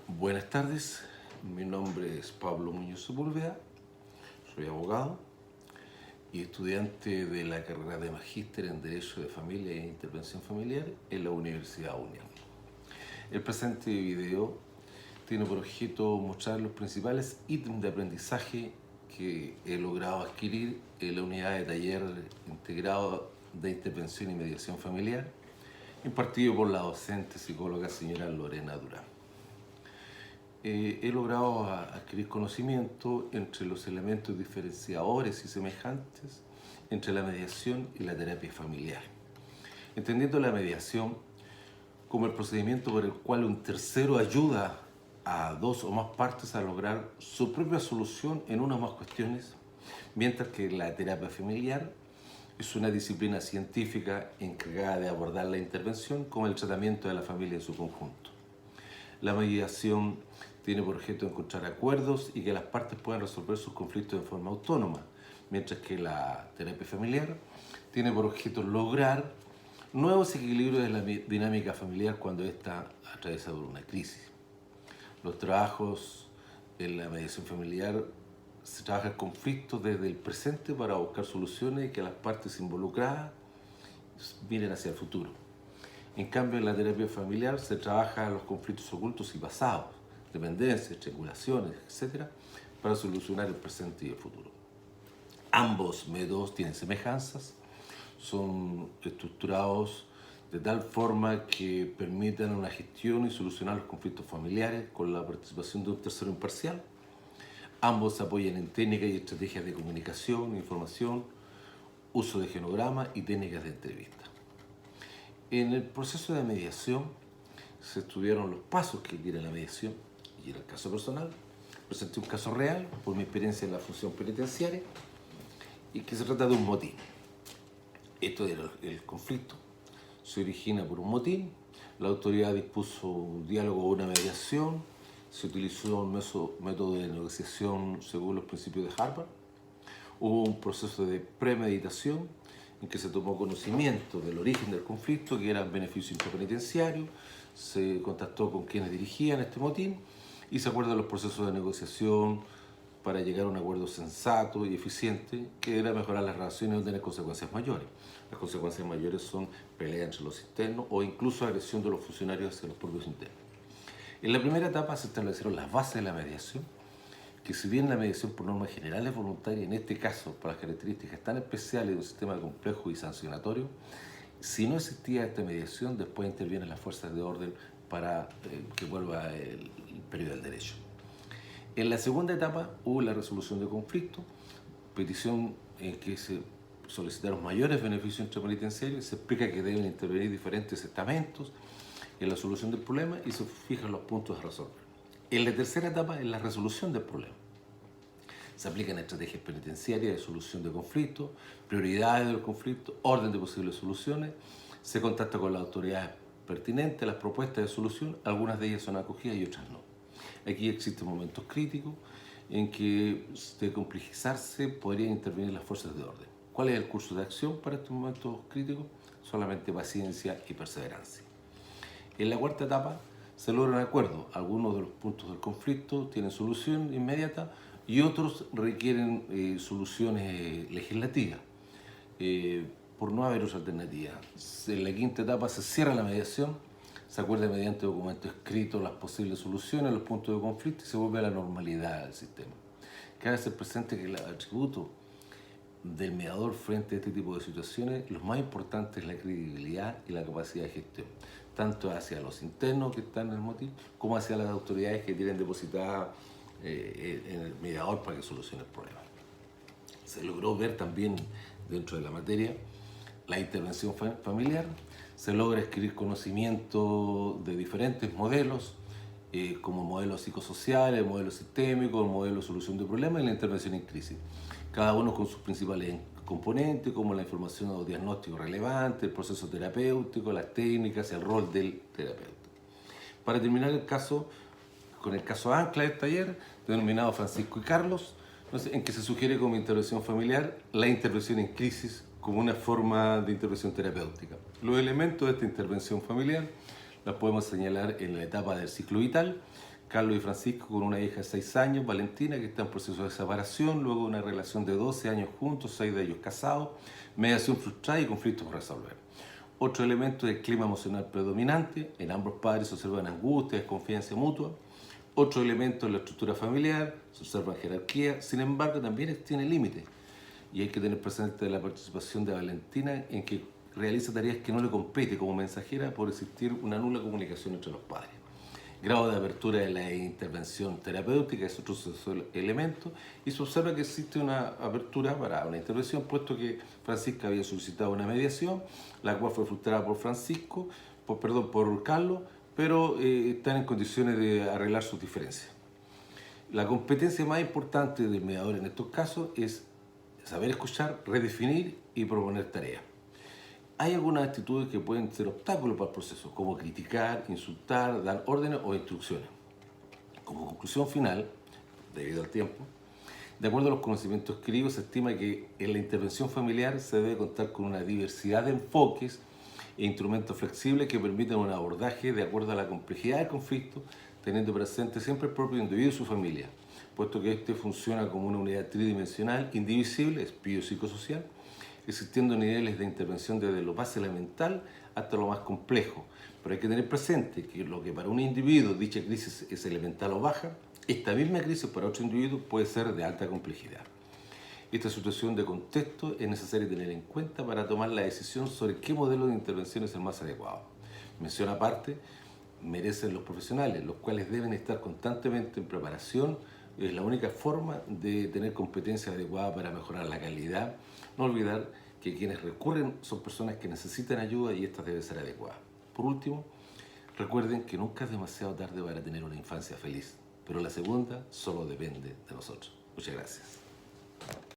Buenas tardes, mi nombre es Pablo Muñoz Sepúlveda, soy abogado y estudiante de la carrera de Magíster en Derecho de Familia e Intervención Familiar en la Universidad UNIAM. El presente video tiene por objeto mostrar los principales ítems de aprendizaje que he logrado adquirir en la unidad de taller integrado de intervención y mediación familiar, impartido por la docente psicóloga señora Lorena Durán. He logrado adquirir conocimiento entre los elementos diferenciadores y semejantes entre la mediación y la terapia familiar, entendiendo la mediación como el procedimiento por el cual un tercero ayuda a dos o más partes a lograr su propia solución en una o más cuestiones, mientras que la terapia familiar es una disciplina científica encargada de abordar la intervención como el tratamiento de la familia en su conjunto. La mediación tiene por objeto encontrar acuerdos y que las partes puedan resolver sus conflictos de forma autónoma, mientras que la terapia familiar tiene por objeto lograr nuevos equilibrios de la dinámica familiar cuando ésta atraviesa por una crisis. Los trabajos en la mediación familiar se trabaja el conflicto desde el presente para buscar soluciones y que las partes involucradas miren hacia el futuro. En cambio, en la terapia familiar se trabaja los conflictos ocultos y pasados, dependencias, triangulaciones, etc., para solucionar el presente y el futuro. Ambos métodos tienen semejanzas, son estructurados de tal forma que permitan una gestión y solucionar los conflictos familiares con la participación de un tercero imparcial. Ambos se apoyan en técnicas y estrategias de comunicación, información, uso de genogramas y técnicas de entrevista. En el proceso de mediación se estudiaron los pasos que tiene la mediación y en el caso personal presenté un caso real por mi experiencia en la función penitenciaria y que se trata de un motín. Esto era el conflicto. Se origina por un motín, la autoridad dispuso un diálogo o una mediación, se utilizó un método de negociación según los principios de Harvard, hubo un proceso de premeditación en que se tomó conocimiento del origen del conflicto, que era el beneficio intrapenitenciario, se contactó con quienes dirigían este motín y se acuerdan los procesos de negociación para llegar a un acuerdo sensato y eficiente que era mejorar las relaciones y no tener consecuencias mayores. Las consecuencias mayores son peleas entre los internos o incluso agresión de los funcionarios hacia los propios internos. En la primera etapa se establecieron las bases de la mediación, que si bien la mediación por norma general es voluntaria, en este caso, por las características tan especiales de un sistema complejo y sancionatorio, si no existía esta mediación, después intervienen las fuerzas de orden para que vuelva el periodo del derecho. En la segunda etapa hubo la resolución de conflicto, petición en que se solicitaron mayores beneficios intrapenitenciarios, se explica que deben intervenir diferentes estamentos en la solución del problema y se fijan los puntos a resolver. En la tercera etapa es la resolución del problema. Se aplican estrategias penitenciarias de solución de conflictos, prioridades del conflicto, orden de posibles soluciones, se contacta con las autoridades pertinentes, las propuestas de solución, algunas de ellas son acogidas y otras no. Aquí existen momentos críticos en que, de complejizarse, podrían intervenir las fuerzas de orden. ¿Cuál es el curso de acción para estos momentos críticos? Solamente paciencia y perseverancia. En la cuarta etapa se logra un acuerdo. Algunos de los puntos del conflicto tienen solución inmediata y otros requieren soluciones legislativas, por no haber otra alternativa. En la quinta etapa se cierra la mediación, se acuerda mediante documento escrito las posibles soluciones, los puntos de conflicto y se vuelve a la normalidad del sistema. Cabe hacer presente que el atributo del mediador frente a este tipo de situaciones, lo más importante es la credibilidad y la capacidad de gestión, tanto hacia los internos que están en el motín, como hacia las autoridades que tienen depositada en el mediador para que solucione el problema. Se logró ver también dentro de la materia la intervención familiar, se logra adquirir conocimiento de diferentes modelos, como modelos psicosociales, modelos sistémicos, modelo de solución de problemas y la intervención en crisis. Cada uno con sus principales componentes, como la información o diagnóstico relevante, el proceso terapéutico, las técnicas, el rol del terapeuta. Para terminar el caso, con el caso ancla del taller, denominado Francisco y Carlos, en que se sugiere como intervención familiar la intervención en crisis como una forma de intervención terapéutica. Los elementos de esta intervención familiar las podemos señalar en la etapa del ciclo vital. Carlos y Francisco con una hija de 6 años, Valentina, que está en proceso de separación, luego una relación de 12 años juntos, 6 de ellos casados, mediación frustrada y conflictos por resolver. Otro elemento es el clima emocional predominante. En ambos padres se observan angustia, desconfianza mutua. Otro elemento es la estructura familiar, se observa jerarquía, sin embargo también tiene límites. Y hay que tener presente la participación de Valentina en que realiza tareas que no le compete como mensajera por existir una nula comunicación entre los padres. Grado de apertura de la intervención terapéutica es otro elemento y se observa que existe una apertura para una intervención, puesto que Francisca había solicitado una mediación, la cual fue frustrada por por Carlos, pero están en condiciones de arreglar sus diferencias. La competencia más importante del mediador en estos casos es saber escuchar, redefinir y proponer tareas. Hay algunas actitudes que pueden ser obstáculos para el proceso, como criticar, insultar, dar órdenes o instrucciones. Como conclusión final, debido al tiempo, de acuerdo a los conocimientos adquiridos, se estima que en la intervención familiar se debe contar con una diversidad de enfoques e instrumentos flexibles que permitan un abordaje de acuerdo a la complejidad del conflicto, teniendo presente siempre el propio individuo y su familia, puesto que este funciona como una unidad tridimensional, indivisible, es biopsicosocial, existiendo niveles de intervención desde lo más elemental hasta lo más complejo. Pero hay que tener presente que lo que para un individuo dicha crisis es elemental o baja, esta misma crisis para otro individuo puede ser de alta complejidad. Esta situación de contexto es necesaria tener en cuenta para tomar la decisión sobre qué modelo de intervención es el más adecuado. Mención aparte merecen los profesionales, los cuales deben estar constantemente en preparación. Es la única forma de tener competencia adecuada para mejorar la calidad. No olvidar que quienes recurren son personas que necesitan ayuda y esta debe ser adecuada. Por último, recuerden que nunca es demasiado tarde para tener una infancia feliz, pero la segunda solo depende de nosotros. Muchas gracias.